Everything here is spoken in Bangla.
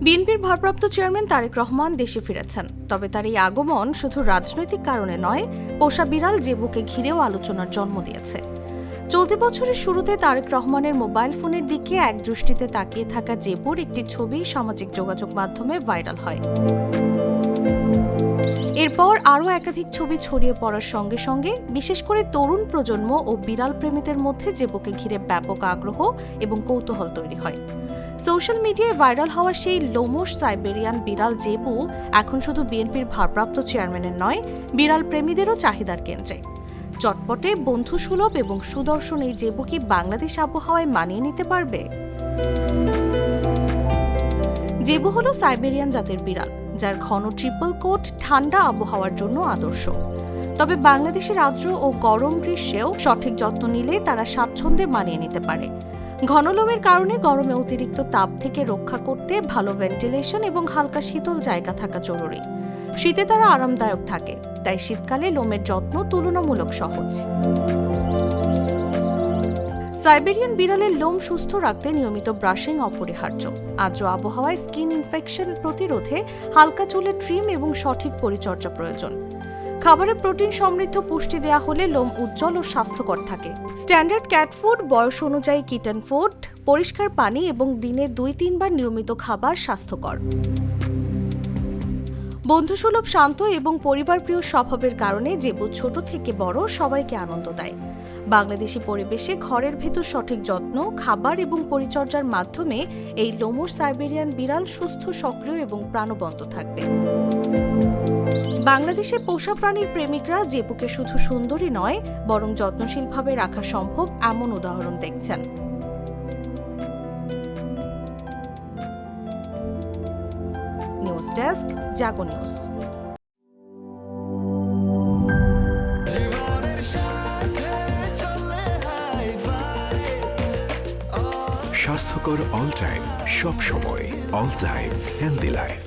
বিএনপির ভারপ্রাপ্ত চেয়ারম্যান তারেক রহমান দেশে ফিরেছেন। তবে তার এই আগমন শুধু রাজনৈতিক কারণে নয়, পোষা বিড়াল জেবুকে ঘিরেও আলোচনার জন্ম দিয়েছে। চলতি বছরের শুরুতে তারেক রহমানের মোবাইল ফোনের দিকে একদৃষ্টিতে তাকিয়ে থাকা জেবুর একটি ছবি সামাজিক যোগাযোগ মাধ্যমে ভাইরাল হয়। এরপর আরও একাধিক ছবি ছড়িয়ে পড়ার সঙ্গে সঙ্গে বিশেষ করে তরুণ প্রজন্ম ও বিড়াল প্রেমীদের মধ্যে জেবুকে ঘিরে ব্যাপক আগ্রহ এবং কৌতূহল তৈরি হয়। সোশ্যাল মিডিয়ায় ভাইরাল হওয়া সেই লোমশ সাইবেরিয়ান বিড়াল জেবু এখন শুধু বিএনপির ভারপ্রাপ্ত চেয়ারম্যানের নয়, বিড়াল প্রেমীদেরও চাহিদার কেন্দ্রে। চটপটে, বন্ধুসুলভ এবং সুদর্শন এই জেবু কি বাংলাদেশ আবহাওয়ায় মানিয়ে নিতে পারবে? জেবু হল সাইবেরিয়ান জাতের বিড়াল, যার ঘন ট্রিপল কোট ঠান্ডা আবহাওয়ার জন্য আদর্শ। তবে বাংলাদেশের আর্দ্র ও গরম গ্রীষ্মেও সঠিক যত্ন নিলে তারা স্বাচ্ছন্দ্যে মানিয়ে নিতে পারে। ঘন লোমের কারণে গরমে অতিরিক্ত তাপ থেকে রক্ষা করতে ভালো ভেন্টিলেশন এবং হালকা শীতল জায়গা থাকা জরুরি। শীতে তারা আরামদায়ক থাকে, তাই শীতকালে লোমের যত্ন তুলনামূলক সহজ। সাইবেরিয়ান বিড়ালের লোম সুস্থ রাখতে নিয়মিত ব্রাশিং অপরিহার্য। আর্দ্র আবহাওয়ায় স্কিন ইনফেকশন প্রতিরোধে হালকা চুলে ট্রিম এবং সঠিক পরিচর্যা প্রয়োজন। খাবারে প্রোটিন সমৃদ্ধ পুষ্টি দেয়া হলে লোম উজ্জ্বল ও স্বাস্থ্যকর থাকে। স্ট্যান্ডার্ড ক্যাট ফুড, বয়স অনুযায়ী কিটেন ফুড, পরিষ্কার পানি এবং দিনে 2-3 বার নিয়মিত খাবার স্বাস্থ্যকর। বন্ধুসুলভ, শান্ত এবং পরিবারপ্রিয় স্বভাবের কারণে জেবু ছোট থেকে বড় সবাইকে আনন্দ দেয়। বাংলাদেশি পরিবেশে ঘরের ভেতর সঠিক যত্ন, খাবার এবং পরিচর্যার মাধ্যমে এই লোমশ সাইবেরিয়ান বিড়াল সুস্থ, সক্রিয় এবং প্রাণবন্ত থাকবে। বাংলাদেশে পোষা প্রাণীর প্রেমিকরা জেবুকে শুধু সুন্দরী নয়, বরং যত্নশীলভাবে রাখা সম্ভব এমন উদাহরণ দেখছেন। নিউজ ডেস্ক, জাগো নিউজ। স্বাস্থ্যকর অল টাইম, সব সময় অল টাইম হেলদি লাইফ।